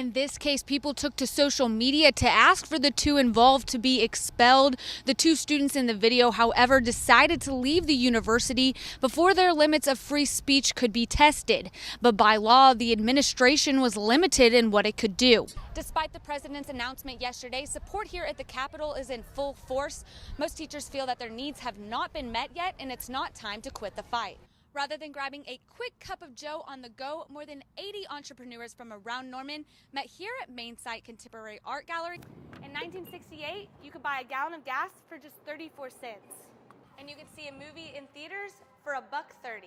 In this case, people took to social media to ask for the two involved to be expelled. The two students in the video, however, decided to leave the university before their limits of free speech could be tested. But by law, the administration was limited in what it could do. Despite the president's announcement yesterday, support here at the Capitol is in full force. Most teachers feel that their needs have not been met yet, and it's not time to quit the fight. Rather than grabbing a quick cup of joe on the go, more than 80 entrepreneurs from around Norman met here at Main Site Contemporary Art Gallery. In 1968, you could buy a gallon of gas for just 34 cents. And you could see a movie in theaters for $1.30.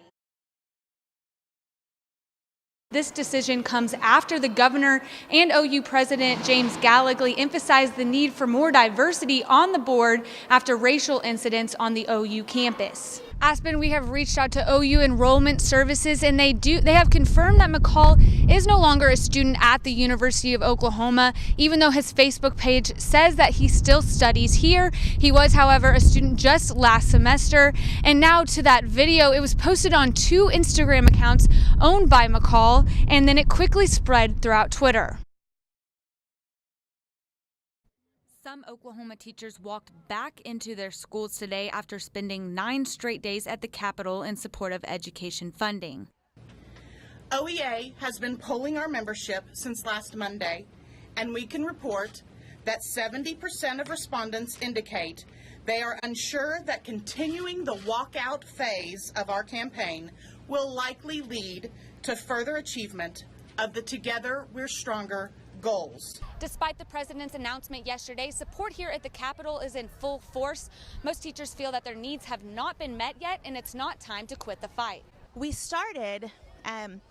This decision comes after the governor and OU President James Gallagly emphasized the need for more diversity on the board after racial incidents on the OU campus. Aspen, we have reached out to OU Enrollment Services, and they have confirmed that McCall is no longer a student at the University of Oklahoma, even though his Facebook page says that he still studies here. He was, however, a student just last semester. And now to that video, it was posted on 2 Instagram accounts owned by McCall, and then it quickly spread throughout Twitter. Some Oklahoma teachers walked back into their schools today after spending 9 straight days at the Capitol in support of education funding. OEA has been polling our membership since last Monday, and we can report that 70% of respondents indicate they are unsure that continuing the walkout phase of our campaign will likely lead to further achievement of the Together We're Stronger goals. Despite the president's announcement yesterday, support here at the Capitol is in full force. Most teachers feel that their needs have not been met yet, and it's not time to quit the fight. We started kind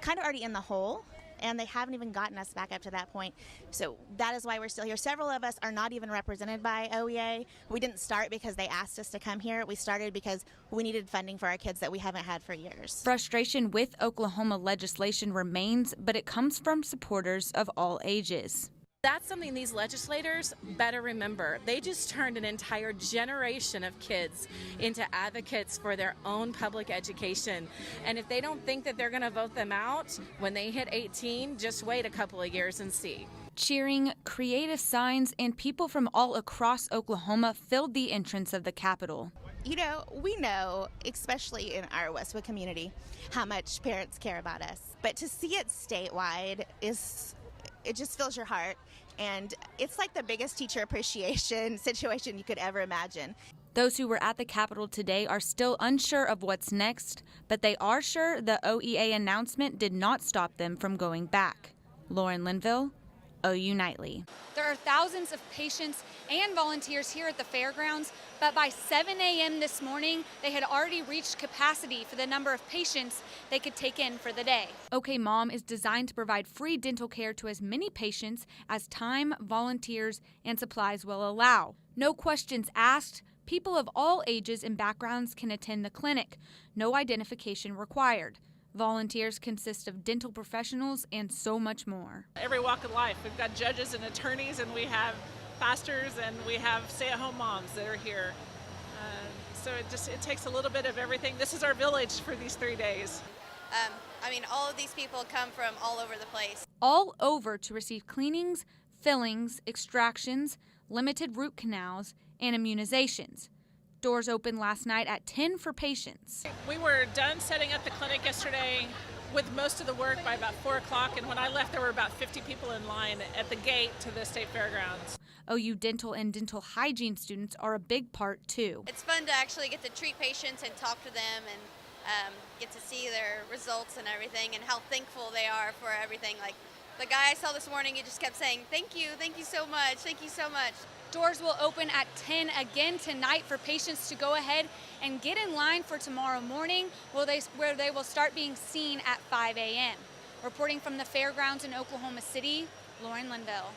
of already in the hole, and they haven't even gotten us back up to that point. So that is why we're still here. Several of us are not even represented by OEA. We didn't start because they asked us to come here. We started because we needed funding for our kids that we haven't had for years. Frustration with Oklahoma legislation remains, but it comes from supporters of all ages. That's something these legislators better remember. They just turned an entire generation of kids into advocates for their own public education. And if they don't think that they're going to vote them out when they hit 18, just wait a couple of years and see. Cheering, creative signs, and people from all across Oklahoma filled the entrance of the Capitol. You know, we know, especially in our Westwood community, how much parents care about us. But to see it statewide it just fills your heart, and it's like the biggest teacher appreciation situation you could ever imagine. Those who were at the Capitol today are still unsure of what's next, but they are sure the OEA announcement did not stop them from going back. Lauren Linville, OU Nightly. There are thousands of patients and volunteers here at the fairgrounds, but by 7 a.m. this morning, they had already reached capacity for the number of patients they could take in for the day. OK Mom is designed to provide free dental care to as many patients as time, volunteers, and supplies will allow. No questions asked. People of all ages and backgrounds can attend the clinic. No identification required. Volunteers consist of dental professionals and so much more. Every walk of life. We've got judges and attorneys, and we have pastors, and we have stay-at-home moms that are here. So it takes a little bit of everything. This is our village for these 3 days. All of these people come from all over the place. All over to receive cleanings, fillings, extractions, limited root canals, and immunizations. Doors opened last night at 10 for patients. We were done setting up the clinic yesterday with most of the work by about 4 o'clock, and when I left there were about 50 people in line at the gate to the state fairgrounds. OU dental and dental hygiene students are a big part too. It's fun to actually get to treat patients and talk to them and get to see their results and everything and how thankful they are for everything. Like the guy I saw this morning, he just kept saying, thank you so much, thank you so much. Doors will open at 10 again tonight for patients to go ahead and get in line for tomorrow morning, where they will start being seen at 5 a.m. Reporting from the fairgrounds in Oklahoma City, Lauren Linville.